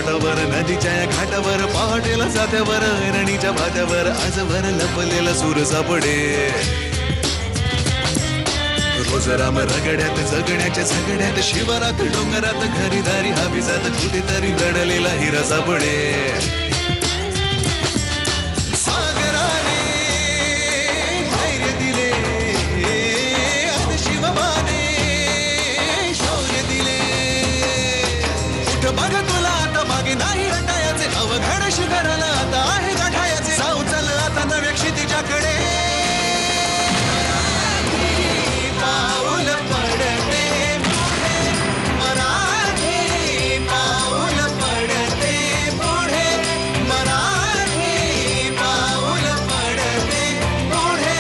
पाटावर नदीच्या या घाटावर पहाटेला जात्यावर ऐरणीच्या भात्यावर आजवर लपलेला सूर सापडे रोज राम रगड्यात जगण्याच्या झगड्यात शिवारात डोंगरात घरी दारी हाविजात कुठेतरी दडलेला हिरा सापडे सागराने धैर्य दिले शिवबाने शौर्य दिले कुठ बघ तुला आता मागे नाही हटायचे अवघड शिखराला आता आहे गाठायचे जाऊ चल आता नव्या क्षितिजाकडे पाऊल पडते पुढे मराठी पाऊल पडते पुढे मराठी पाऊल पडते पुढे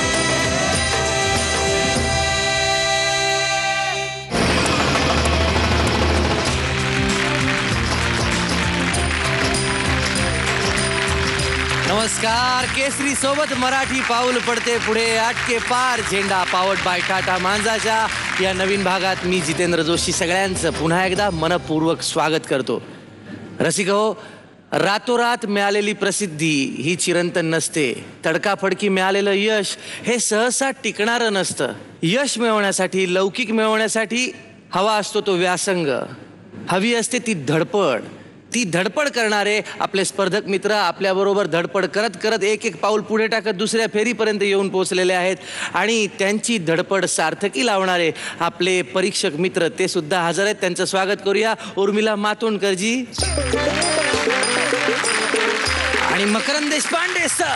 नमस्कार. केसरी सोबत मराठी पाऊल पडते पुढे आटके पार झेंडा पावट बाय टाटा मांजाच्या या नवीन भागात मी जितेंद्र जोशी सगळ्यांचं पुन्हा एकदा मनपूर्वक स्वागत करतो. रसिको, रातोरात मिळालेली प्रसिद्धी ही चिरंतन नसते. तडकाफडकी मिळालेलं यश हे सहसा टिकणारं नसतं. यश मिळवण्यासाठी लौकिक मिळवण्यासाठी हवा असतो तो व्यासंग, हवी असते ती धडपड. ती धडपड करणारे आपले स्पर्धक मित्र आपल्याबरोबर धडपड करत करत एक एक पाऊल पुढे टाकत दुसऱ्या फेरीपर्यंत येऊन पोहोचलेले आहेत. आणि त्यांची धडपड सार्थकी लावणारे आपले परीक्षक मित्र ते सुद्धा हजर आहेत. त्यांचं स्वागत करूया. उर्मिला मातोंडकरजी आणि मकरंद देशपांडे सर.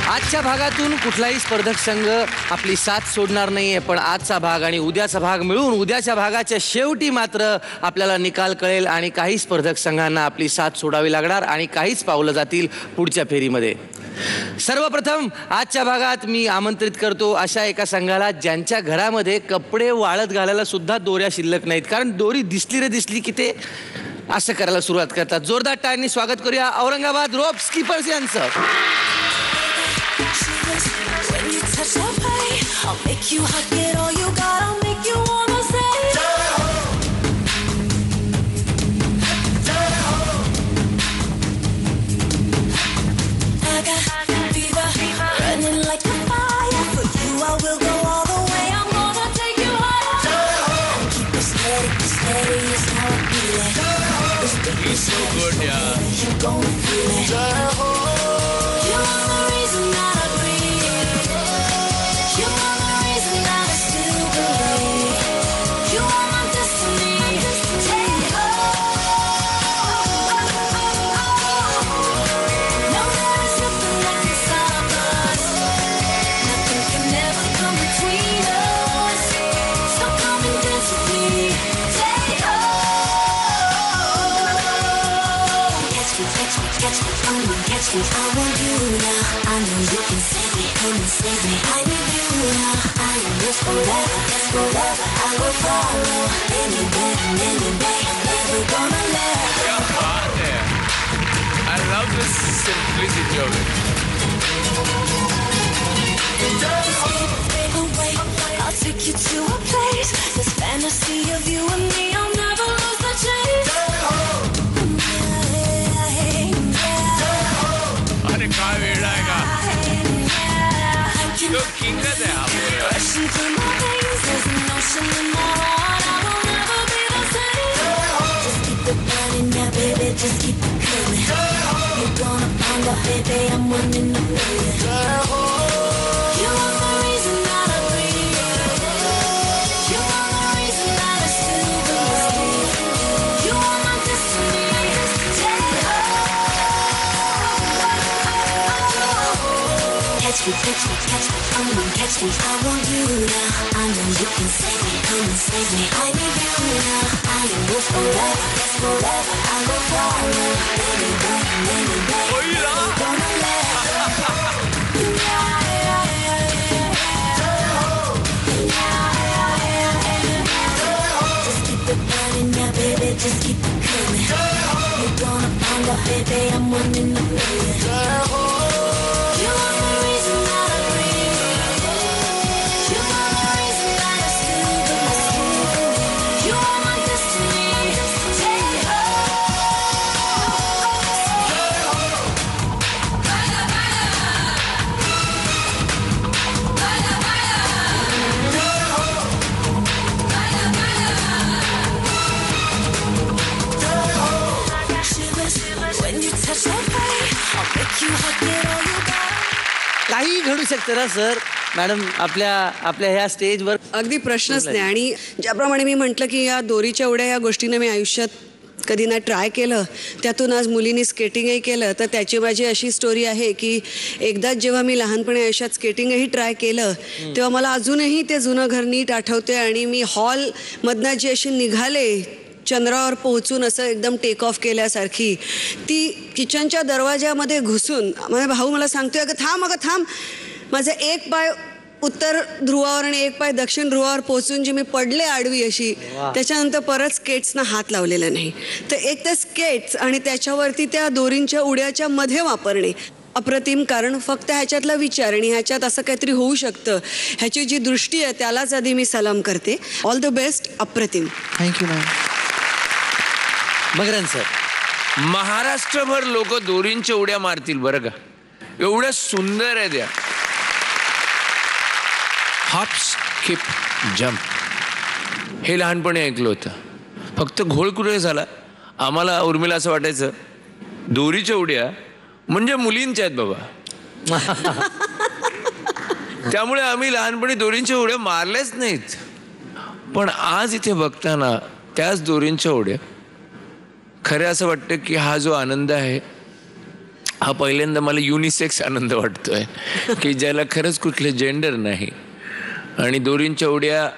आजच्या भागातून कुठलाही स्पर्धक संघ आपली साथ सोडणार नाहीये, पण आजचा भाग आणि उद्याचा भाग मिळून उद्याच्या भागाच्या शेवटी मात्र आपल्याला निकाल कळेल आणि काही स्पर्धक संघांना आपली साथ सोडावी लागणार आणि काहीच पावलं जातील पुढच्या फेरीमध्ये. सर्वप्रथम आजच्या भागात मी आमंत्रित करतो अशा एका संघाला ज्यांच्या घरामध्ये कपडे वाळत घालायला सुद्धा दोऱ्या शिल्लक नाहीत, कारण दोरी दिसली रे दिसली की ते असं करायला सुरुवात करतात. जोरदार टाळ्यांनी स्वागत करूया औरंगाबाद रोप स्कीपर्स यांचं. When you touch that way, I'll make you hot, get all you got, I'll make you wanna say Jai Ho, Jai Ho. I got fever, running like a fire. For you I will go all the way, I'm gonna take you higher. Jai Ho, keep it steady is how I feel it. Jai Ho, it's so good, yeah. You gon' feel it. Jai Ho, you are the reason that I I want you now. I know you can save me, come and save me. I need you now. I am yours forever, forever. I will follow anywhere and any day. Never gonna let go. I love this simplicity of it. Away, I'll take you to a place. This fantasy of you and me, I'll never lose the chase. अरे काय वेळ आहे का तो किंगच आहे आपल्याला. Rushing through my veins, there's an ocean in my heart. I will never be the same. Just keep it burning, yeah, baby, just keep it coming. You're gonna find out, baby, I'm one in a million. You are the reason that I breathe. You are the reason that I still believe. You are my destiny. Catch me, catch me, catch me, come on, catch me. I want you now. I know you can save me, come and save me. I need you now. I am yours forever, forever. I will follow anywhere and any day. Never gonna let go. Just keep it burning, yeah, baby, just keep it coming. You're gonna find out, baby, I'm one in a million. You are the reason that I breathe. You are the reason that I still believe. You are my destiny. काही घडू शकतं ना sir. Madam आपल्या ह्या स्टेजवर अगदी प्रश्नच नाही. आणि ज्याप्रमाणे मी म्हटलं की या दोरीच्या उड्या या गोष्टीने मी आयुष्यात कधी ना ट्राय केलं, त्यातून आज मुलींनी स्केटिंगही केलं. तर त्याची माझी अशी स्टोरी आहे की एकदाच जेव्हा मी लहानपणी आयुष्यात स्केटिंगही ट्राय केलं तेव्हा मला अजूनही ते जुनं घर नीट आठवते. आणि मी हॉलमधनं जी अशी निघाले चंद्रावर पोहोचून असं एकदम टेक ऑफ केल्यासारखी, ती किचनच्या दरवाजामध्ये घुसून माझा भाऊ मला सांगतोय अगं थांब. माझा एक पाय उत्तर ध्रुवावर आणि एक पाय दक्षिण ध्रुवावर पोहोचून जी मी पडले आडवी अशी, त्याच्यानंतर परत स्केट्सना हात लावलेला नाही. तर एक तर स्केट्स आणि त्याच्यावरती त्या दोरींच्या उड्याच्या मध्ये वापरणे अप्रतिम. कारण फक्त ह्याच्यातला विचार आणि ह्याच्यात असं काहीतरी होऊ शकतं ह्याची जी दृष्टी आहे त्यालाच आधी मी सलाम करते. All the best. अप्रतिम. Thank you ma'am. मगरन सर. महाराष्ट्रभर लोक दोरींच्या उड्या मारतील बरं का. एवढ्या सुंदर आहे त्या. हॉप स्किप जम्प हे लहानपणी ऐकलं होतं. फक्त घोळ कुठे झाला, आम्हाला उर्मिला असं वाटायचं दोरीच्या उड्या म्हणजे मुलींच्या आहेत बाबा. त्यामुळे आम्ही लहानपणी दोरींच्या उड्या मारल्याच नाहीत. पण आज इथे बघताना त्याच दोरींच्या उड्या खरं असं वाटतं की हा जो आनंद आहे हा पहिल्यांदा मला युनिसेक्स आनंद वाटतोय की ज्याला खरंच कुठले जेंडर नाही. आणि दोरींच्या उड्या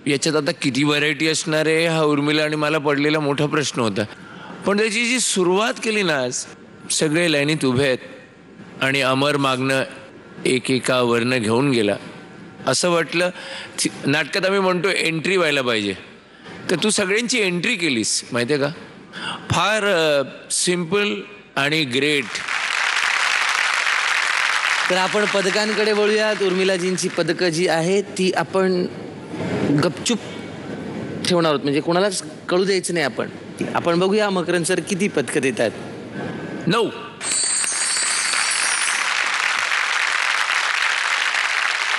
याच्यात आता किती व्हरायटी असणार आहे हा उर्मिला आणि मला पडलेला मोठा प्रश्न होता. पण त्याची जी सुरुवात केली ना, आज सगळे लाईनीत उभे आहेत आणि अमर मागणं एकेका वर्ण घेऊन गेला. असं वाटलं नाटकात आम्ही म्हणतो एंट्री व्हायला पाहिजे, तर तू सगळ्यांची एंट्री केलीस माहिती आहे का. फार सिम्पल आणि ग्रेट. तर आपण पदकांकडे वळूयात. उर्मिलाजींची पदकं जी आहेत ती आपण गपचूप ठेवणार आहोत, म्हणजे कोणालाच कळू द्यायचं नाही. आपण बघूया मकरन सर किती पदकं देत आहेत. 9.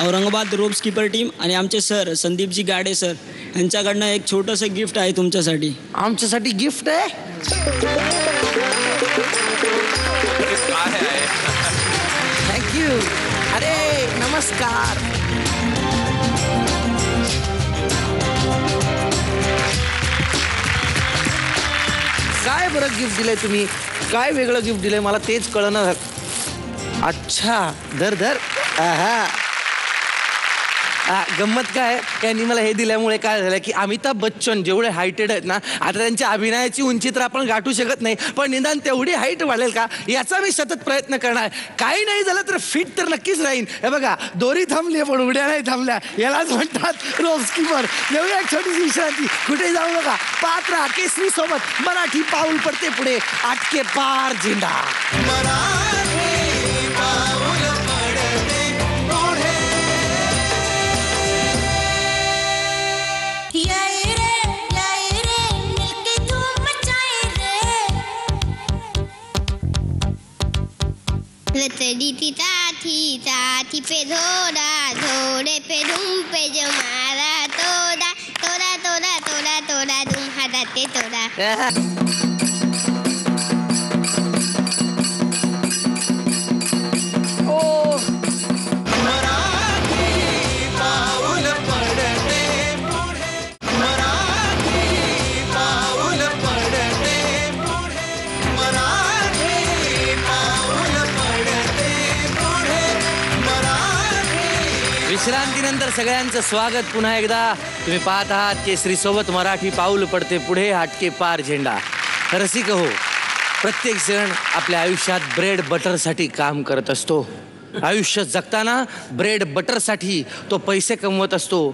औरंगाबाद रोप स्कीपर टीम आणि आमचे सर संदीपजी गाडे सर यांच्याकडनं एक छोटंसं गिफ्ट आहे तुमच्यासाठी. आमच्यासाठी गिफ्ट आहे. थँक्यू. अरे नमस्कार. काय बरं गिफ्ट दिलंय तुम्ही, काय वेगळं गिफ्ट दिलंय मला तेच कळणार. अच्छा धर. गंमत काय, यांनी मला हे दिल्यामुळे काय झालं की अमिताभ बच्चन जेवढे हायटेड आहेत ना, आता त्यांच्या अभिनयाची उंची तर आपण गाठू शकत नाही, पण निदान तेवढी हाईट वाढेल का याचा मी सतत प्रयत्न करणार. काही नाही झालं तर फिट तर नक्कीच राहीन. हे बघा दोरी थांबली पण उड्या नाही थांबल्या, यालाच म्हणतात रोप स्कीपर. घेऊया एक छोटीशी विश्रांती, कुठे जाऊ नका. पाहत राहा केसरी सोबत मराठी पाऊल पडते पुढे, आटके पार झेंडा. थी पे धोड़ा धोड़े पे धूम पे जो मारा तोड़ा तोड़ा तोड़ा तोड़ा तोड़ा धूम हदाते तोड़ा. विश्रांतीनंतर सगळ्यांचं स्वागत पुन्हा एकदा. तुम्ही पाहत आहात केसरी सोबत मराठी पाऊल पडते पुढे, हटके पार झेंडा. रसिक हो, प्रत्येक जण आपल्या आयुष्यात ब्रेड बटरसाठी काम करत असतो. आयुष्य जगताना ब्रेड बटरसाठी तो पैसे कमवत असतो.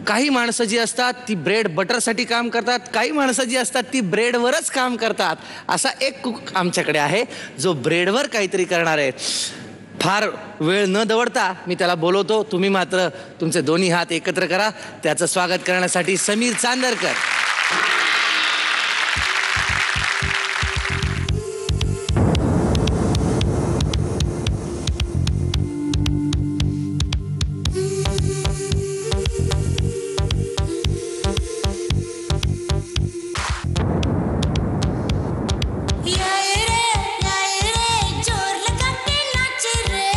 काही माणसं जी असतात ती ब्रेड बटरसाठी काम करतात, काही माणसं जी असतात ती ब्रेडवरच काम करतात. असा एक कुक आमच्याकडे आहे जो ब्रेडवर काहीतरी करणार आहे. फार वेळ न दवडता मी त्याला बोलवतो. तुम्ही मात्र तुमचे दोन्ही हात एकत्र करा. त्याचं स्वागत करण्यासाठी समीर चांदरकर. जोर लगा के नाच रे.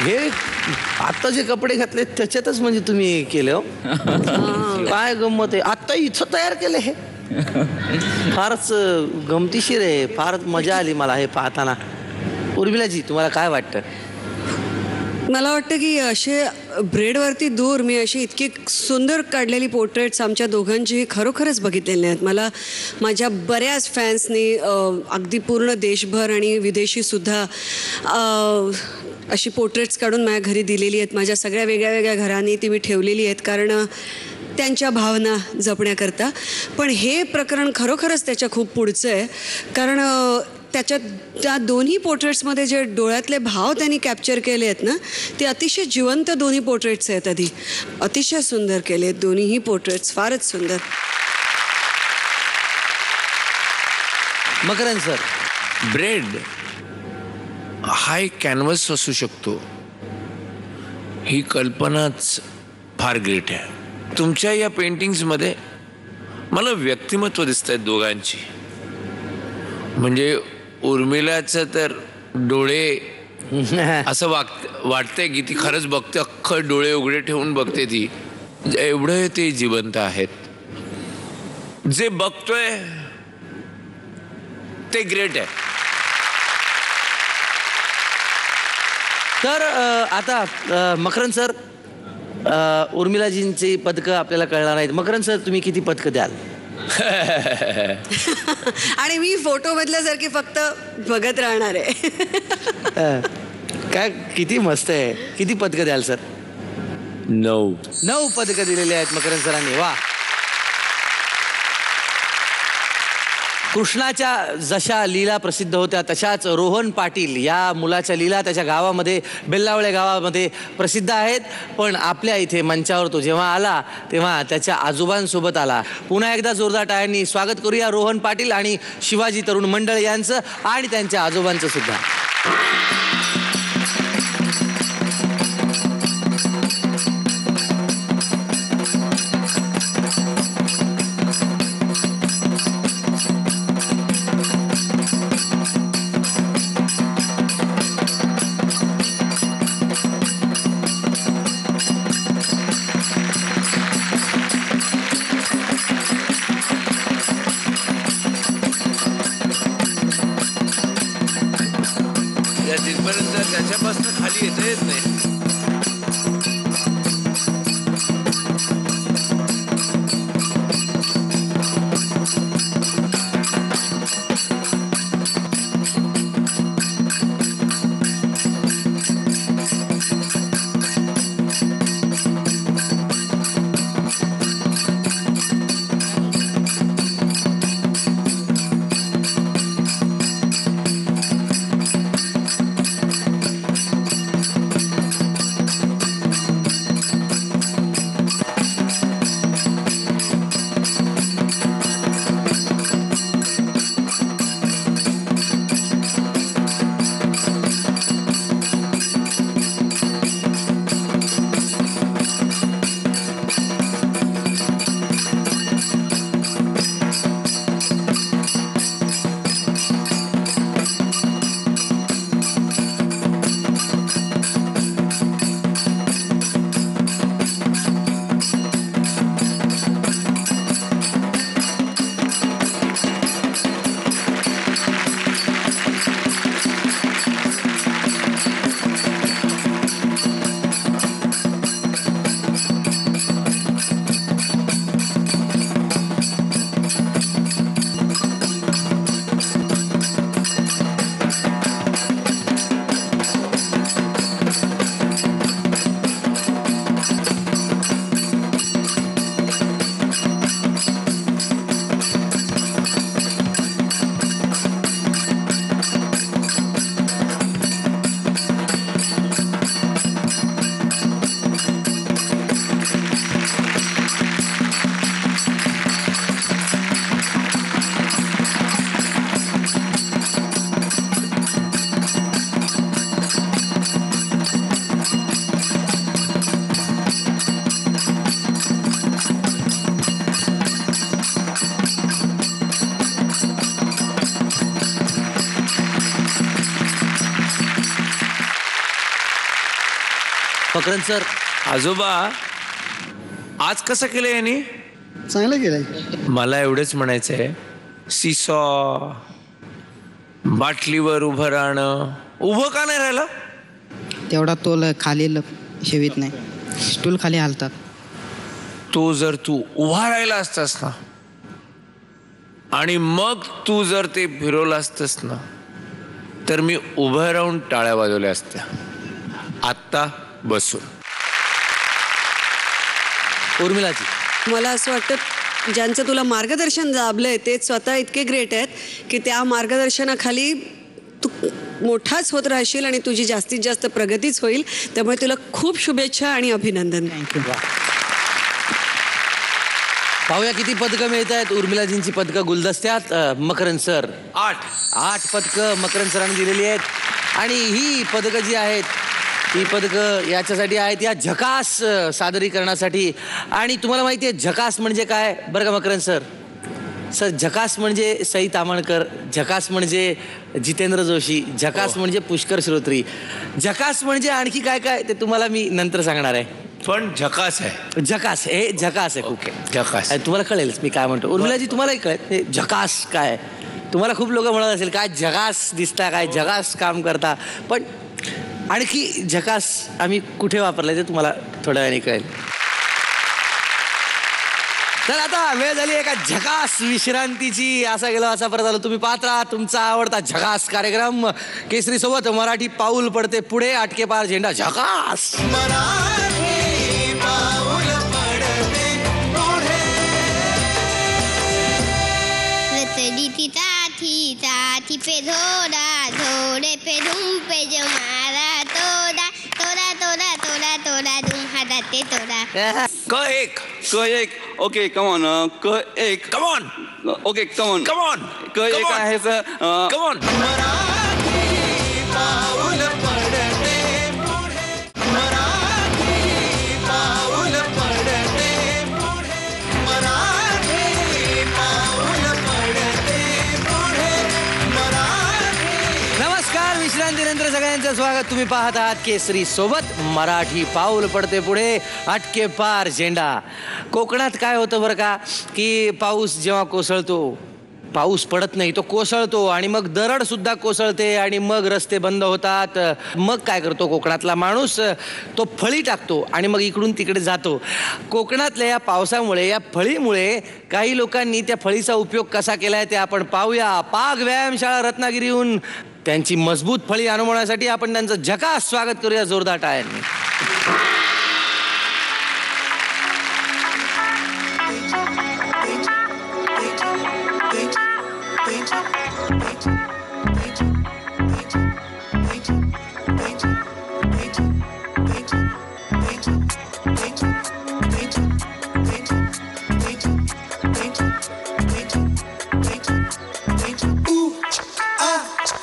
हे आता जे कपडे घातले त्याच्यातच म्हणजे तुम्ही केले हो. काय गंमत आहे, आता इथं तयार केले हे. फारच गमतीशीर आहे, फारच मजा आली मला हे पाहताना. उर्मिलाजी, तुम्हाला काय वाटतं? मला वाटतं की असे ब्रेडवरती दूर मी अशी इतकी सुंदर काढलेली पोर्ट्रेट्स आमच्या दोघांची खरोखरच बघितलेली आहेत. मला माझ्या बऱ्याच फॅन्सनी अगदी पूर्ण देशभर आणि विदेशीसुद्धा अशी पोर्ट्रेट्स काढून माझ्या घरी दिलेली आहेत. माझ्या सगळ्या वेगळ्या वेगळ्या घरांनी ती मी ठेवलेली आहेत, कारण त्यांच्या भावना जपण्याकरता. पण हे प्रकरण खरोखरच त्याच्या खूप पुढचं आहे, कारण त्याच्यात त्या दोन्ही पोर्ट्रेट्समध्ये जे डोळ्यातले भाव त्यांनी कॅप्चर केले आहेत ना, ते अतिशय जिवंत दोन्ही पोर्ट्रेट्स आहेत. आधी अतिशय सुंदर केले आहेत दोन्हीही पोर्ट्रेट्स, फारच सुंदर. मकरंद सर, ब्रेड हा एक कॅनव्हस असू शकतो, ही कल्पनाच फार ग्रेट आहे. तुमच्या या पेंटिंग्समध्ये मला व्यक्तिमत्व दिसत आहेत दोघांची. म्हणजे उर्मिलाचं तर डोळे असं वाटतंय की ती खरंच बघते, अख्खं डोळे उघडे ठेवून बघते ती, एवढं ते जिवंत आहेत. जे बघतोय ते ग्रेट आहे. तर आता मकरंद सर, उर्मिलाजींची पदकं आपल्याला कळणार नाहीत. मकरंद सर, तुम्ही किती पदकं द्याल? आणि मी फोटो बदल्यासारखी फक्त बघत राहणार आहे. काय किती मस्त आहे. किती पदकं द्याल सर? 9 पदकं दिलेली आहेत मकरंद सरांनी. वा. कृष्णाच्या जशा लीला प्रसिद्ध होत्या तशाच रोहन पाटील या मुलाच्या लीला त्याच्या गावामध्ये, बेल्लावळे गावामध्ये प्रसिद्ध आहेत. पण आपल्या इथे मंचावर तो जेव्हा आला तेव्हा त्याच्या आजोबांसोबत आला. पुन्हा एकदा जोरदार टाळ्यांनी स्वागत करूया रोहन पाटील आणि शिवाजी तरुण मंडळ यांचं आणि त्यांच्या आजोबांचं सुद्धा. तिथपर्यंत त्याच्यापासून खाली येत नाही. मकरंद सर, आजोबा आज कसं केलं यांनी? चांगलं केलंय. मला एवढंच म्हणायचंय, सीसॉ, बाटलीवर उभं राहणं, उभं का नाही राहिलं? तेवढा तोल खाली शेवीत नाही, स्टूल खाली हालतात. तो जर तू उभा राहिला असतास ना आणि मग तू जर ते फिरवलं असतंस ना तर मी उभं राहून टाळ्या वाजवल्या असत्या. आत्ता बसून. उर्मिलाजी, मला असं वाटतं ज्यांचं तुला मार्गदर्शन लाभलंय ते स्वतः इतके ग्रेट आहेत की त्या मार्गदर्शनाखाली तू मोठाच होत राहशील आणि तुझी जास्तीत जास्त प्रगतीच होईल. त्यामुळे तुला खूप शुभेच्छा आणि अभिनंदन. थँक्यू. पाहूया किती पदकं मिळत आहेत उर्मिलाजींची पदकं गुलदस्त्यात. मकरंद सर, 8 पदकं मकरंद सरांनी दिलेली आहेत आणि ही पदकं जी आहेत ही पदकं याच्यासाठी आहेत या झकास सादरीकरणासाठी. आणि तुम्हाला माहिती आहे झकास म्हणजे काय बरं का मकरंद सर? सर झकास म्हणजे सई तामणकर, झकास म्हणजे जितेंद्र जोशी, झकास म्हणजे पुष्कर श्रोत्री, झकास म्हणजे आणखी काय काय ते तुम्हाला मी नंतर सांगणार आहे. पण झकास आहे. झकास, हे झकास आहे खूप. झकास तुम्हाला कळेलच मी काय म्हणतो. उर्मिलाजी तुम्हालाही कळेल हे झकास काय. तुम्हाला खूप लोक म्हणत असेल काय झकास दिसता, काय झकास काम करता, पण आणखी झकास आम्ही कुठे वापरलं ते तुम्हाला थोड्या वेळाने कळेल. तर आता वेळ झाली एका झकास विश्रांतीची. असा गेलो असा परत आलो. तुम्ही पाहत राहा तुमचा आवडता झकास कार्यक्रम केसरी सोबत मराठी पाऊल पडते पुढे, अटके पार झेंडा झकास. मराठी पाऊल पडते पुढे. रतडी ती ताठी पे धोडा धोडे पे धूम पे जो मारा तोडा तोडा तोडा तोडा तोडा धूम हाताते तोडा. क एक. Okay come on. क एक. Come on. Okay come on. Come on. क एक आहे सर. Come on. मराठी पाऊल पडते पुढे. मराठी पाऊल पडते पुढे. मराठी पाऊल पडते पुढे. मराठी. नमस्कार, विश्रांतीनंतर सगळ्यांचं स्वागत. तुम्ही पाहत आहात केसरी सोबत मराठी पाऊल पडते पुढे, अटके पार झेंडा. कोकणात काय होतं बरं का की पाऊस जेव्हा कोसळतो, पाऊस पडत नाही तो कोसळतो आणि मग दरड सुद्धा कोसळते आणि मग रस्ते बंद होतात. मग काय करतो कोकणातला माणूस? तो फळी टाकतो आणि मग इकडून तिकडे जातो. कोकणातल्या या पावसामुळे, या फळीमुळे काही लोकांनी त्या फळीचा उपयोग कसा केलाय ते आपण पाहूया. पाग व्यायामशाळा रत्नागिरीहून त्यांची मजबूत फळी अनुभवण्यासाठी आपण त्यांचं झकास स्वागत करूया जोरदार टाळ्यांनी.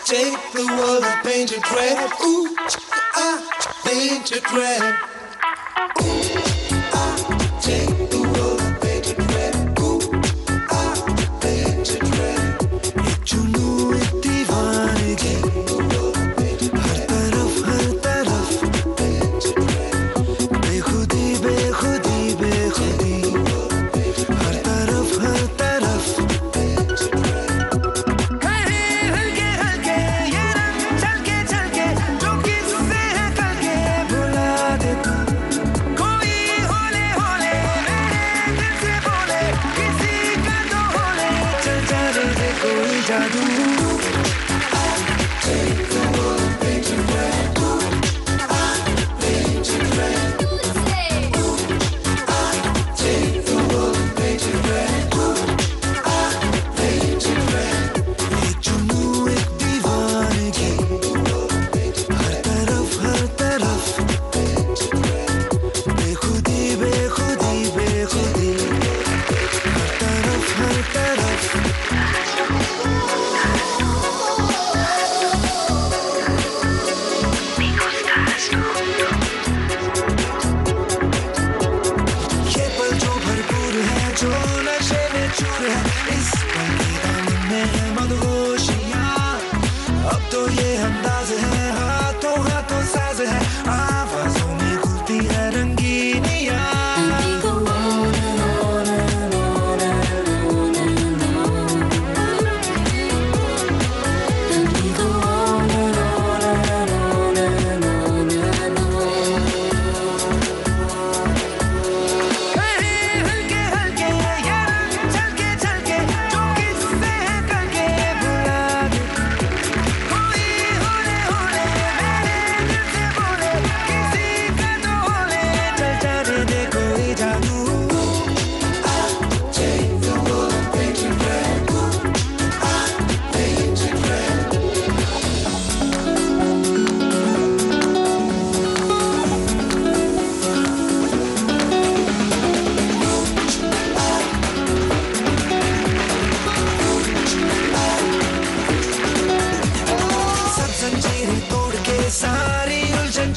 Take the world and paint it red. Ooh, I paint it red. Ooh, I take the world and paint it red. Ooh, I paint it red. एक जुनू एक दीवानगी, हर तरफ paint it red. बेखुदी बेखुदी बेखुदी, हर तरफ paint it red.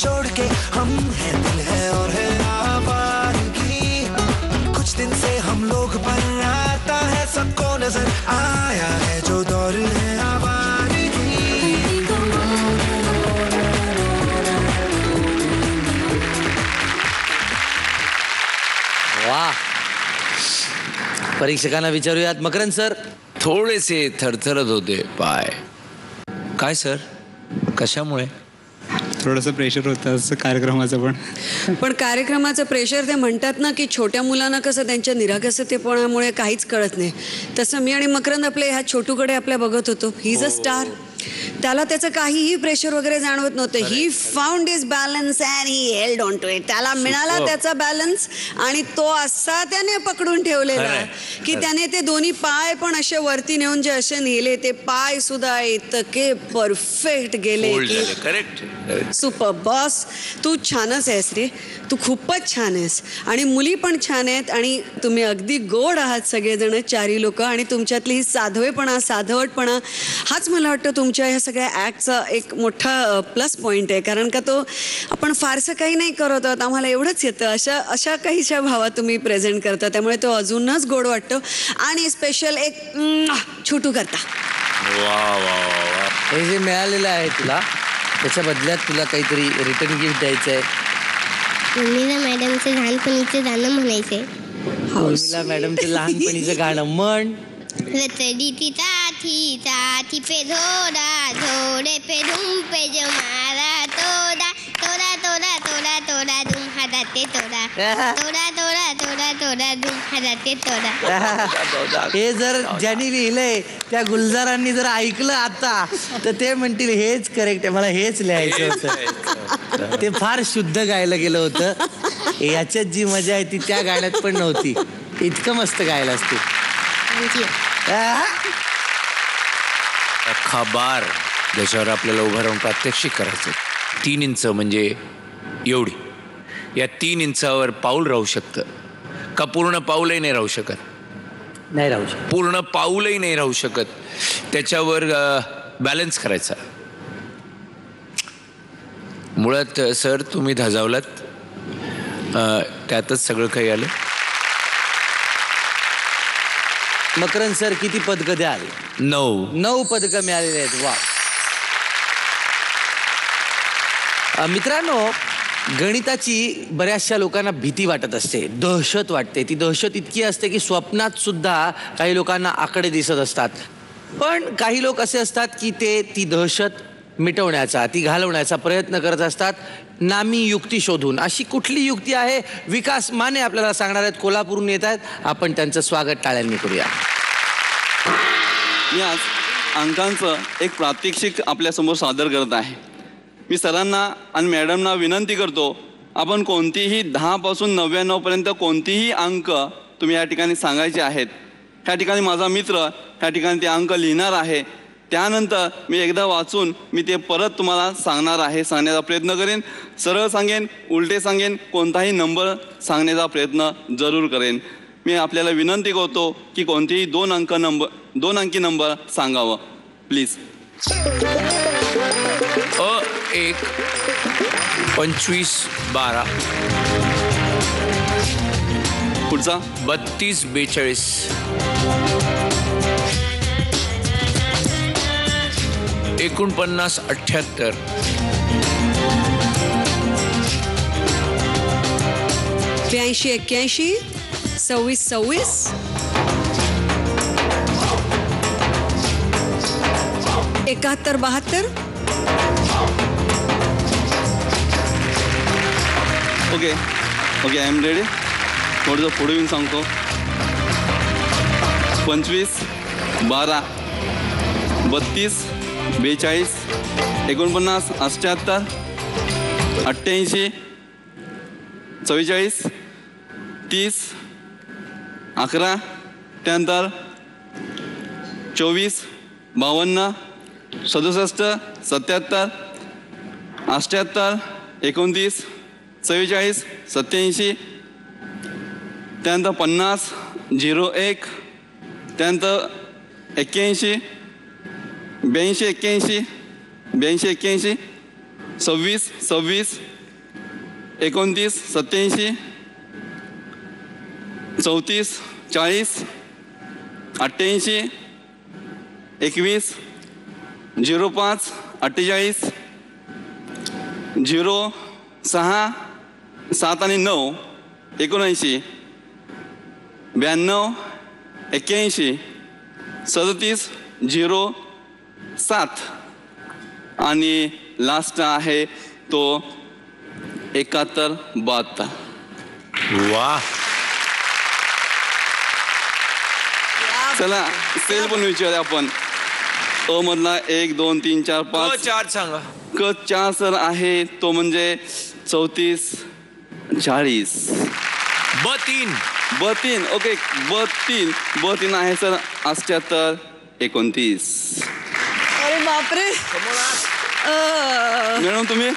जोड़ के हम हैं दिल है और है आवारगी, कुछ दिन से हम लोग पर आता है सबको नजर आया है जो दौर है आवारगी. वा. परीक्षकांना विचारूयात. मकरंद सर. थोडेसे थरथरत होते पाय. काय सर, कशामुळे? थोडंसं प्रेशर होतं असं कार्यक्रमाचं पण कार्यक्रमाचं प्रेशर ते म्हणतात ना की छोट्या मुलांना कसं त्यांच्या निरागसतेपणामुळे काहीच कळत नाही, तसं मी आणि मकरंद आपले ह्या छोटूकडे आपल्या बघत होतो. He is a star. त्याला त्याचं काहीही प्रेशर वगैरे जाणवत नव्हतं. He found his balance and he held on to it. त्याला मिळाला त्याचा बॅलन्स आणि तो असा त्याने पकडून ठेवलेला की त्याने ते दोन्ही पाय पण असे वरती नेऊन जे असे नेले ते पाय सुद्धा इतके परफेक्ट गेले की करेक्ट. सुपर. बॉस तू छानच आहेस रे, तू खूपच छान आहेस आणि मुली पण छान आहेत आणि तुम्ही अगदी गोड आहात सगळेजण, चारी लोक. आणि तुमच्यातली ही साधवटपणा हाच मला वाटतं तुमच्या ह्या सगळ्या ॲक्टचा एक मोठा प्लस पॉईंट आहे. कारण का तो आपण फारसं काही नाही करत आहोत, आम्हाला एवढंच येतं, अशा काहीशा भावात तुम्ही प्रेझेंट करता, त्यामुळे तो अजूनच गोड वाटतो. आणि स्पेशल एक छोटू करता. हे जे मिळालेलं आहे तुला त्याच्या बदल्यात तुला काहीतरी रिटर्न गिफ्ट द्यायचं आहे. उर्मिला मॅडमचं लहानपणीचं गाणं म्हणायचंय. उर्मिला मॅडमचं लहानपणीचं गाणं म्हण. रचडी ती ताठी पे धोडा धोडे पे धूम पे जो मारा तोडा तोडा तोडा तोडा तोडा धूम हाताते तोडा तोडा तोडा तोडा तोडा धूम हाताते तोडा. हे जर ज्यांनी लिहिलंय त्या गुलजारांनी जर ऐकलं आता तर ते म्हणतील हेच करेक्ट आहे, मला हेच लिहायचं होतं. ते फार शुद्ध गायला गेलं होतं. याच्यात जी मजा आहे ती त्या गाण्यात पण नव्हती. इतकं मस्त गायला असते. खबार ज्याच्यावर आपल्याला उभं राहून प्रात्यक्षिक करायचं. 3 इंच म्हणजे एवढी. या 3 इंचावर पाऊल राहू शकतं का? पूर्ण पाऊलही नाही राहू शकत. नाही राहू शकत. पूर्ण पाऊलही नाही राहू शकत. त्याच्यावर बॅलन्स करायचा. मुळात सर तुम्ही धजावलात, त्यातच सगळं काही आलं. मकरंद सर किती पदकं द्याल? 9 पदकं मिळालेली आहेत. वा. मित्रांनो, गणिताची बऱ्याचशा लोकांना भीती वाटत असते, दहशत वाटते. ती दहशत इतकी असते की स्वप्नात सुद्धा काही लोकांना आकडे दिसत असतात. पण काही लोक असे असतात की ते ती दहशत मिटवण्याचा, ती घालवण्याचा प्रयत्न करत असतात नामी युक्ती शोधून. अशी कुठली युक्ती आहे? विकास माने आपल्याला सांगणार आहेत. कोल्हापूरहून येत आहेत. आपण त्यांचं स्वागत टाळ्यांनी करूया. मी आज अंकांचं एक प्रात्यक्षिक आपल्यासमोर सादर करत आहे. मी सरांना आणि मॅडमना विनंती करतो, आपण कोणतीही 10 पासून 99 पर्यंत कोणतीही अंक तुम्ही या ठिकाणी सांगायचे आहेत. ह्या ठिकाणी माझा मित्र ह्या ठिकाणी ते अंक लिहिणार आहे. त्यानंतर मी एकदा वाचून मी ते परत तुम्हाला सांगण्याचा प्रयत्न करेन. सरळ सांगेन, उलटे सांगेन, कोणताही नंबर सांगण्याचा प्रयत्न जरूर करेन. मी आपल्याला विनंती करतो की कोणतेही 2 अंकी नंबर सांगावं प्लीज. 1 25 12. पुढचा 32 42. 49 78. 82 81. 26 26. 71 72. Okay I am ready. थोडंसं पुढे येऊन सांगतो. 25 12 32 42 49 78 88 44 30 11. त्यानंतर 24 52 67 77 88 29 44 87. त्यानंतर 50 01. त्यानंतर 81 82 81 26 26. 29 87 34 40 88 21 05 48 06 7 आणि 9 79 92 81 37 07 आणि लास्ट आहे तो 71 72. वा. चला सेल पण विचारूया आपण. अ मधला 1 2 3 4 5 4 सांगा. क 4 सर आहे तो म्हणजे 34 40. ब 3 ओके ब 3 आहे सर 78 29. अरे बापरे. मॅडम तुम्ही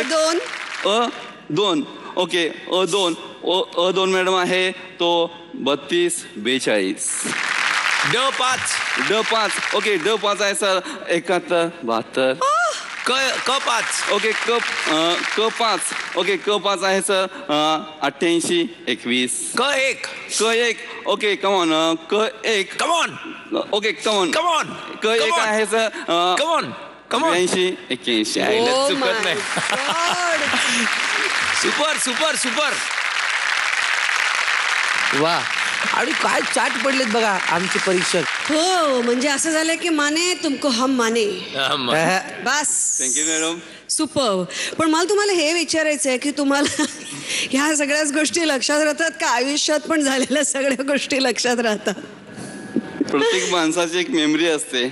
दोन अ2 ओके अ2 मॅडम आहे तो 32 42. ड 5 ओके ड5 आहे सर 71 72. क 5 ओके क 5 ओके क 5 आहे सर 88 21. क 1 ओके कमॉन क 1 कमॉन ओके कमॉन क 1 आहे सर कमॉन 82 81. Oh चुकत my नाही. God. सुपर. वा. आणि काय चाट पडलेत बघा आमचे परीक्षक. हो म्हणजे असं झालं की माने तुमको हम माने. बस. Thank you madam. सुपर. पण मला तुम्हाला हे विचारायचं आहे की तुम्हाला ह्या सगळ्याच गोष्टी लक्षात राहतात का आयुष्यात पण झालेल्या सगळ्या गोष्टी लक्षात राहतात? प्रत्येक माणसाची एक मेमरी असते.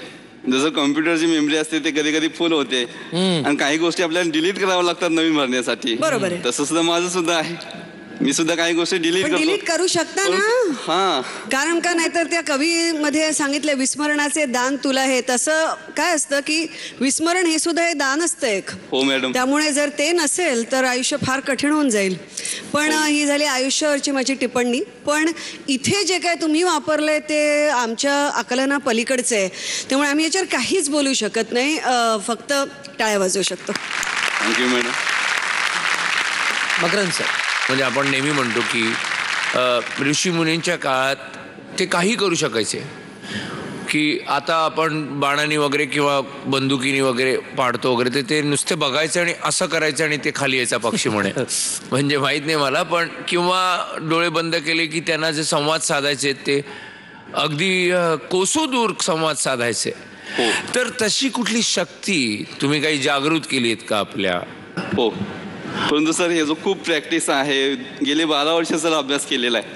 जसं कॉम्प्युटरची मेमरी असते ते कधी कधी फुल होते आणि काही गोष्टी आपल्याला डिलीट कराव्या लागतात नवीन भरण्यासाठी. बरोबर आहे. तसं सुद्धा माझं सुद्धा आहे. मी सुद्धा काही गोष्टी डिलीट करू शकता ना. हा कारण का नाहीतर त्या कवीमध्ये सांगितलं विस्मरणाचे दान तुला हे. तसं काय असतं की विस्मरण हे सुद्धा हे दान असतं एक. हो मॅडम. त्यामुळे जर ते नसेल तर आयुष्य फार कठीण होऊन जाईल. पण ही झाली आयुष्यावरची माझी टिप्पणी. पण इथे जे काय तुम्ही वापरलंय ते आमच्या आकलना पलीकडचं आहे. त्यामुळे आम्ही याच्यावर काहीच बोलू शकत नाही. फक्त टाळ्या वाजवू शकतो. Thank you madam. मकरंद सर. म्हणजे आपण नेहमी म्हणतो की ऋषीमुनींच्या काळात ते काही करू शकायचे की आता आपण बाणानी वगैरे किंवा बंदुकीनी वगैरे पाडतो वगैरे तर ते नुसते बघायचं आणि असं करायचं आणि ते खाली यायचा पक्षी म्हणे. म्हणजे माहीत नाही मला पण किंवा डोळे बंद केले की त्यांना जे संवाद साधायचे ते अगदी कोसो दूर संवाद साधायचे. तर तशी कुठली शक्ती तुम्ही काही जागृत केली आहेत का आपल्या? हो परंतु सर हे जो खूप प्रॅक्टिस आहे गेले 12 वर्ष सर अभ्यास केलेला आहे.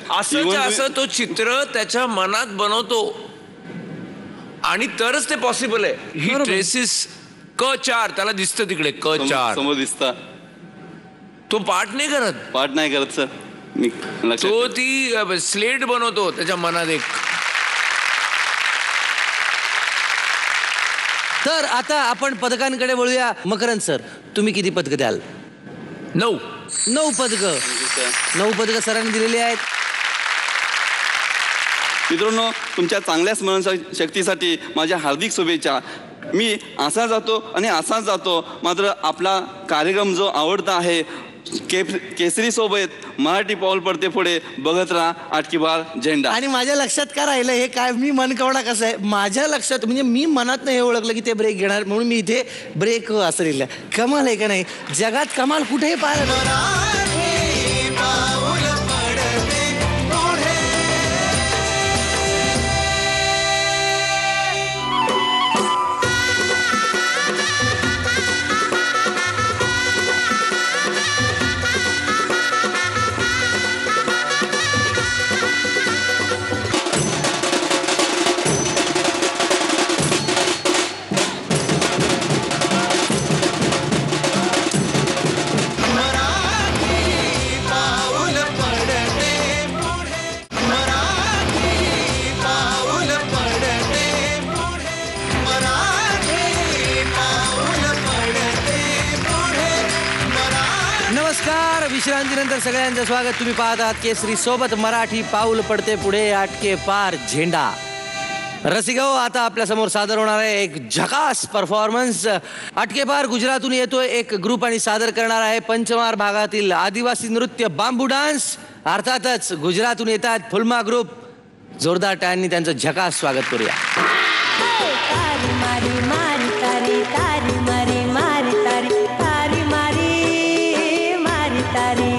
असं तो चित्र त्याच्या मनात बनवतो आणि तरच ते पॉसिबल आहे. ही ट्रेसिस क 4 त्याला दिसतं तिकडे क 4 समोर दिसता. तो पाठ नाही करत सर. मी तो ती स्लेट बनवतो त्याच्या मनात एक. तर आता आपण पदकांकडे वळूया. मकरंद सर तुम्ही किती पदकं द्याल? 9 पदकं. 9 पदकं सरांनी दिलेली आहेत. मित्रांनो तुमच्या चांगल्या स्मरणशक्तीसाठी माझ्या हार्दिक शुभेच्छा. मी असा जातो मात्र आपला कार्यक्रम जो आवडता आहे केसरी सोबत मराठी पाऊल पडते पुढे बघत राहा 8 की बार झेंडा. आणि माझ्या लक्षात का राहिलं हे काय मी मनकवडा कसं आहे माझ्या लक्षात म्हणजे मी मनात हे ओळखलं की ते ब्रेक घेणार म्हणून मी इथे ब्रेक असं लिहिलं. कमाल आहे का नाही? जगात कमाल कुठेही पाहिलं. विश्रांतीनंतर सगळ्यांचं स्वागत. तुम्ही पाहत आहात केसरी सोबत मराठी पाऊल पडते पुढे 8 के पार झेंडा. रसिको, आता आपल्या समोर सादर होणार आहे एक झकास परफॉर्मन्स. अटकेपार गुजरातून येतोय एक ग्रुप आणि सादर करणार आहे पंचमार भागातील आदिवासी नृत्य बांबू डान्स. अर्थातच गुजरातून येतात फुलमा ग्रुप. जोरदार टाळ्यांनी त्यांचं झकास स्वागत करूया. तारी मारी मारी तारी तारी मारी मारी तारी तारी मारी मारी तारी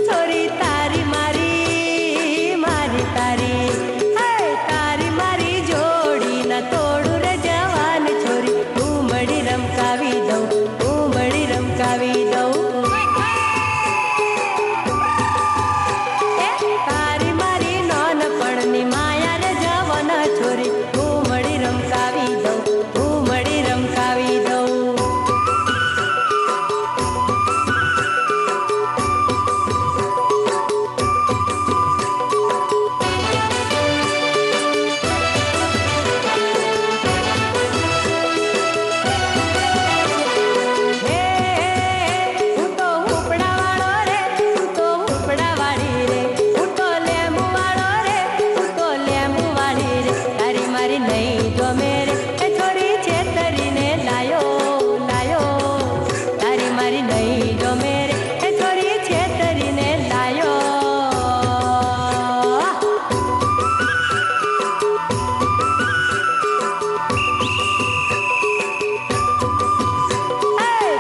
छोरी तारी मारी मारी तारी हाय तारी मारी जोडी ना तोडू रे जवान छोरी उमडी रमकावी दऊ उमडी रमकावी दऊ तारी मारी नॉन पडनी माया रे जवान छोरी उमडी रमकावी दऊ उमडी रमकावी दऊ ઉતો ઉપડાવાળો રે ઉતો ઉપડાવાળી રે ઉતો લેંબુવાળો રે ઉતો લેંબુવાળી રે તારી મારી નહીં ગમે રે એ છોરી છેતરીને લાયો લાયો તારી મારી નહીં ગમે રે એ છોરી છેતરીને લાયો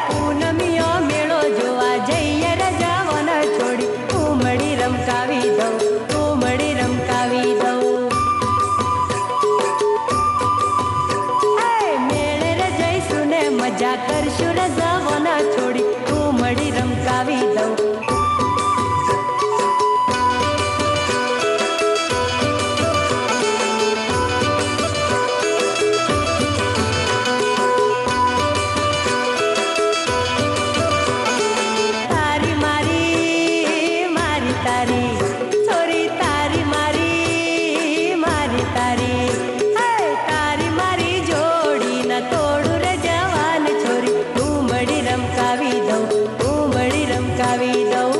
પૂનમિયો મેળો જોવા જઈએ રજાવન છોડી ઉમડી રમકાવી દઉં ઉમડી રમકાવી દઉં મેળે રે જઈશું ને મજા કરશું રજાવન છોડી ઉમડી રમકાવી દઉં તારી મારી મારી તારી છોરી તારી મારી મારી તારી હે તારી મારી જોડી ના તોડું રે જવાન છોરી ઉમડી રમકાવી દઉં ઉમડી રમકાવી દઉં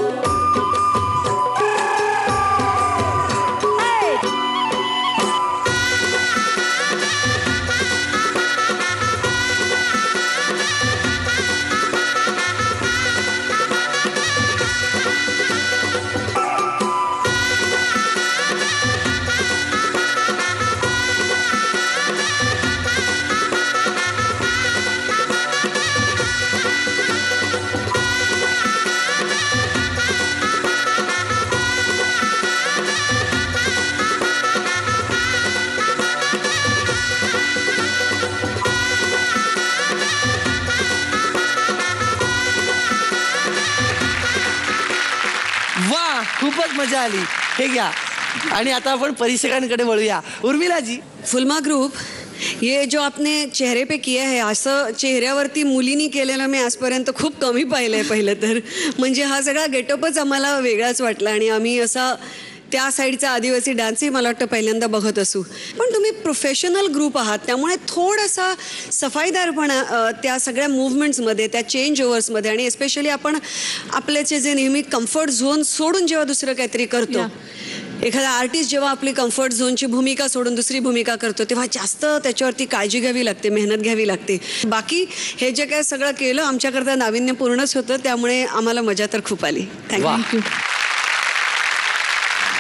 वा, खूपच मजा आली. हे घ्या. आणि आता आपण परीक्षकांकडे वळूया. उर्मिलाजी, फुलमा ग्रुप ये जो आपने चेहरे पे किया है असं चेहऱ्यावरती मुलींनी केलेलं मी आजपर्यंत खूप कमी पाहिलं आहे. पहिलं तर म्हणजे हा सगळा गेटअपच आम्हाला वेगळाच वाटला आणि आम्ही असा त्या साईडचा आदिवासी डान्सही मला वाटतं पहिल्यांदा बघत असू. पण तुम्ही प्रोफेशनल ग्रुप आहात त्यामुळे थोडासा सफाईदारपणा त्या सगळ्या मूवमेंट्समध्ये त्या चेंज ओव्हर्समध्ये आणि एस्पेशली आपण आपल्याचे जे नेहमी कम्फर्ट झोन सोडून जेव्हा दुसरं काहीतरी करतो एखादा आर्टिस्ट जेव्हा आपली कम्फर्ट झोनची भूमिका सोडून दुसरी भूमिका करतो तेव्हा जास्त त्याच्यावरती काळजी घ्यावी लागते, मेहनत घ्यावी लागते. बाकी हे जे काय सगळं केलं आमच्याकरता नाविन्यपूर्णच होतं त्यामुळे आम्हाला मजा तर खूप आली. थँक्यू.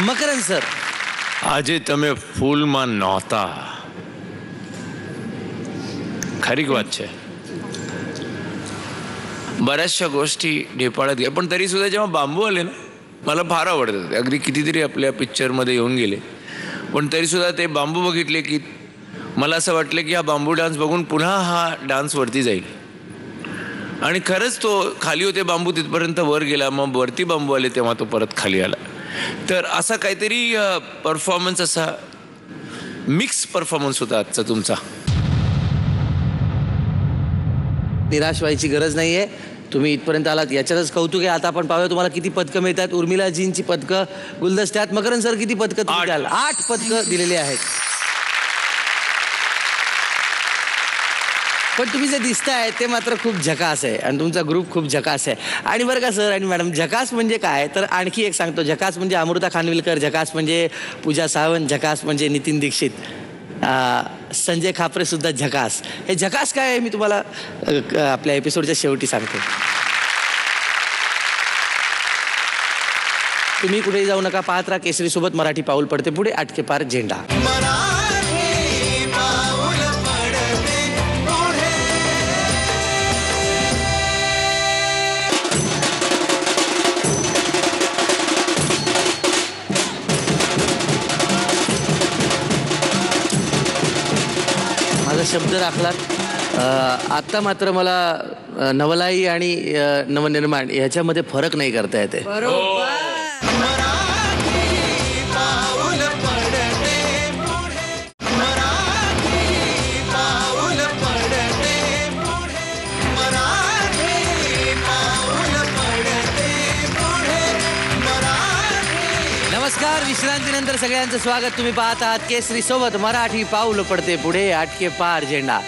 मकरंद सर, આજે તમે ફૂલમાં નહોતા. खरी વાત છે. बऱ्याचशा गोष्टी ढेपाळत गेल्या पण तरी सुद्धा जेव्हा बांबू आले ना मला फार आवडतात. अगदी कितीतरी आपल्या पिक्चरमध्ये येऊन गेले पण तरी सुद्धा ते बांबू बघितले की मला असं वाटलं की हा बांबू डान्स बघून पुन्हा हा डान्स वरती जाईल. आणि खरंच तो खाली होते बांबू तिथपर्यंत वर गेला मग वरती बांबू आले तेव्हा तो परत खाली आला. तर असा काहीतरी परफॉर्मन्स असा मिक्स परफॉर्मन्स होता आजचा तुमचा. निराश व्हायची गरज नाहीये. तुम्ही इथपर्यंत आलात याच्यातच कौतुक आहे. आता आपण पाहूया तुम्हाला किती पदकं मिळतात. उर्मिलाजींची पदकं गुलदस्त्यात. मकरंद सर किती पदकं तुम्ही द्याल? 8 पदकं दिलेली आहेत. पण तुम्ही जे दिसताय ते मात्र खूप झकास आहे आणि तुमचा ग्रुप खूप झकास आहे. आणि बरं का सर आणि मॅडम, झकास म्हणजे काय तर आणखी एक सांगतो. झकास म्हणजे अमृता खानविलकर, झकास म्हणजे पूजा सावंत, झकास म्हणजे नितीन दीक्षित. संजय खापरे सुद्धा झकास. हे झकास काय आहे मी तुम्हाला आपल्या एपिसोडच्या शेवटी सांगतो. तुम्ही कुठेही जाऊ नका, पाहत राहा केसरी सोबत मराठी पाऊल पडते पुढे, आटके पार झेंडा. मराठी पाऊल पडते पुढे. माझा शब्द राखलात. आत्ता मात्र मला नवलाई आणि नवनिर्माण याच्यामध्ये फरक नाही करता येते. मराठी पाऊल पडते पुढे. मराठी पाऊल पडते पुढे. मराठी पाऊल पडते पुढे. मराठी. नमस्कार, विश्रांतीनंतर सगळ्यांचं स्वागत. तुम्ही पाहत आहात केसरी सोबत मराठी पाऊल पडते पुढे, आटके पार झेंडा.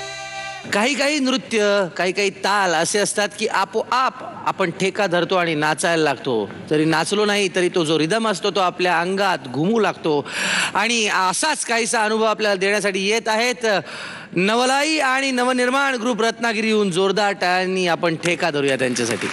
काही काही नृत्य, काही काही ताल असे असतात की आपोआप आपण ठेका धरतो आणि नाचायला लागतो. जरी नाचलो नाही तरी तो जो रिदम असतो तो आपल्या अंगात घुमू लागतो. आणि असाच काहीसा अनुभव आपल्याला देण्यासाठी येत आहेत नवलाई आणि नवनिर्माण ग्रुप रत्नागिरीहून. जोरदार टाळ्यांनी आपण ठेका धरूया त्यांच्यासाठी.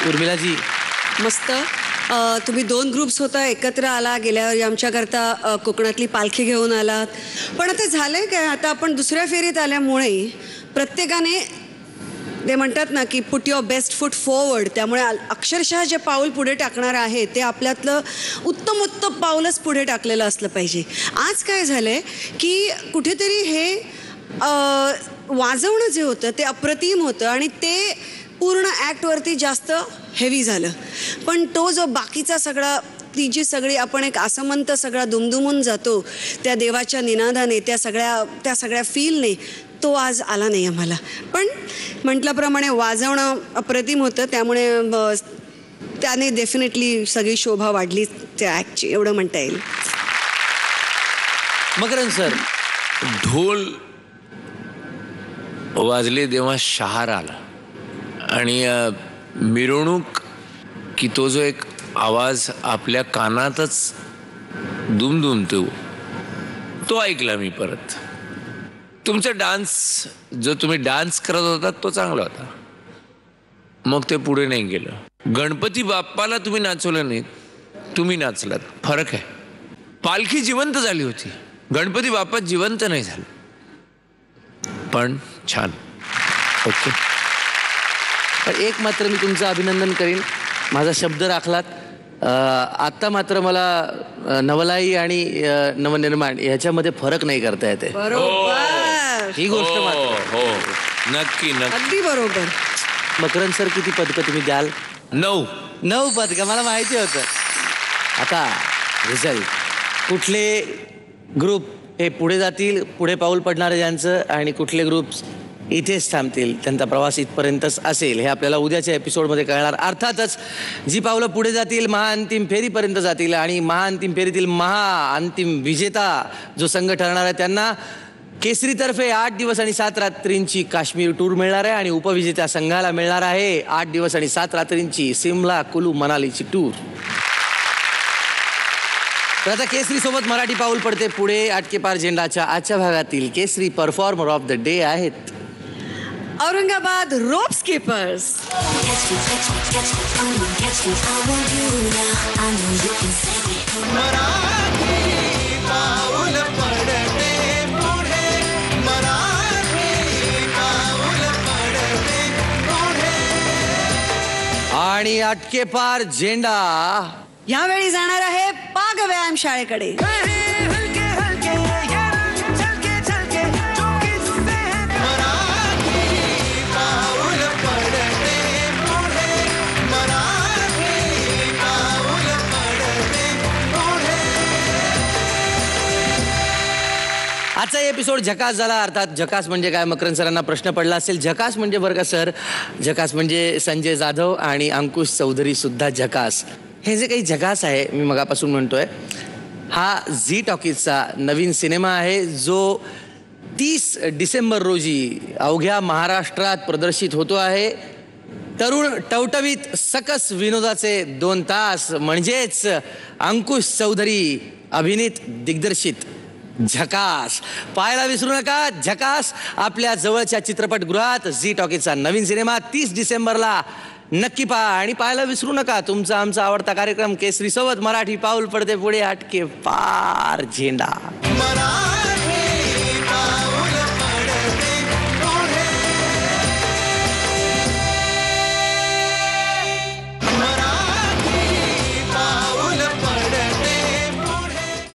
उर्मिलाजी, मस्त. तुम्ही 2 ग्रुप्स होता, एकत्र आला, गेल्यावर आमच्याकरता कोकणातली पालखी घेऊन आलात. पण आता झालंय काय, आता आपण दुसऱ्या फेरीत आल्यामुळे प्रत्येकाने ते म्हणतात ना की put your best foot forward. त्यामुळे अक्षरशः जे पाऊल पुढे टाकणार आहे ते आपल्यातलं उत्तम पाऊलच पुढे टाकलेलं असलं पाहिजे. आज काय झालंय की कुठेतरी हे वाजवणं जे होतं ते अप्रतिम होतं आणि ते पूर्ण ॲक्टवरती जास्त हेवी झालं. पण तो जो बाकीचा सगळा, ती जी सगळी आपण एक आसमंत सगळा दुमदुमून जातो त्या देवाच्या निनादाने, त्या सगळ्या फीलने, तो आज आला नाही आम्हाला. पण म्हटल्याप्रमाणे वाजवणं अप्रतिम होतं, त्यामुळे त्याने डेफिनेटली सगळी शोभा वाढली त्या ॲक्टची, एवढं म्हणता येईल. मकरंद सर, ढोल वाजले तेव्हा शहार आला आणि मिरवणूक की तो जो एक आवाज आपल्या कानातच दुम दुम तो ऐकला मी परत. तुमचा डान्स जो तुम्ही डान्स करत होता तो चांगला होता, मग ते पुढे नाही गेलं. गणपती बाप्पाला तुम्ही नाचवलं नाही, तुम्ही नाचलात, फरक आहे. पालखी जिवंत झाली होती, गणपती बाप्पा जिवंत नाही झालं, पण छान. ओके. पण एक मात्र मी तुमचं अभिनंदन करीन, माझा शब्द राखलात. आत्ता मात्र मला नवलाई आणि नवनिर्माण ह्याच्यामध्ये फरक नाही करता येते. बरोबर, ही गोष्ट मात्र. हो, नक्की नक्की. अगदी बरोबर. मकरंद सर, किती पदकं तुम्ही द्याल? 9 पदकं, मला माहिती होतं. आता रिझल्ट, कुठले ग्रुप हे पुढे जातील, पुढे पाऊल पडणारे ज्यांचं, आणि कुठले ग्रुप्स इथेच थांबतील, त्यांचा प्रवास इथपर्यंतच असेल, हे आपल्याला उद्याच्या एपिसोडमध्ये कळणार. अर्थातच जी पावलं पुढे जातील महाअंतिम फेरीपर्यंत जातील, आणि महाअंतिम फेरीतील महाअंतिम विजेता जो संघ ठरणार आहे त्यांना केसरीतर्फे 8 दिवस आणि 7 रात्रींची काश्मीर टूर मिळणार आहे, आणि उपविजेत्या संघाला मिळणार आहे 8 दिवस आणि 7 रात्रींची सिमला कुलू मनालीची टूर. तर आता केसरी सोबत मराठी पाऊल पडते पुढे. आटके पार झेंडाच्या आजच्या भागातील केसरी परफॉर्मर ऑफ द डे आहेत औरंगाबाद रोप स्किपर्स. आणि आटके पार झेंडा यावेळी जाणार आहे पाग व्यायाम शाळेकडे. आजचा एपिसोड झकास झाला. अर्थात झकास म्हणजे काय, मकरंद सरांना प्रश्न पडला असेल. झकास म्हणजे बरं का सर, झकास म्हणजे संजय जाधव आणि अंकुश चौधरी सुद्धा झकास. हे जे काही झकास आहे, मी मगापासून म्हणतोय, हा झी टॉकीजचा नवीन सिनेमा आहे जो 30 डिसेंबर रोजी अवघ्या महाराष्ट्रात प्रदर्शित होतो आहे. तरुण टवटवीत सकस विनोदाचे 2 तास, म्हणजेच अंकुश चौधरी अभिनीत दिग्दर्शित झकास. पाहायला विसरू नका झकास. आपल्या जवळच्या चित्रपटगृहात झी टॉकीजचा नवीन सिनेमा 30 डिसेंबरला नक्की पहा. आणि पाहायला विसरू नका तुमचा आमचा आवडता कार्यक्रम केसरी सोबत मराठी पाऊल पडते पुढे. आटके पार झेंडा.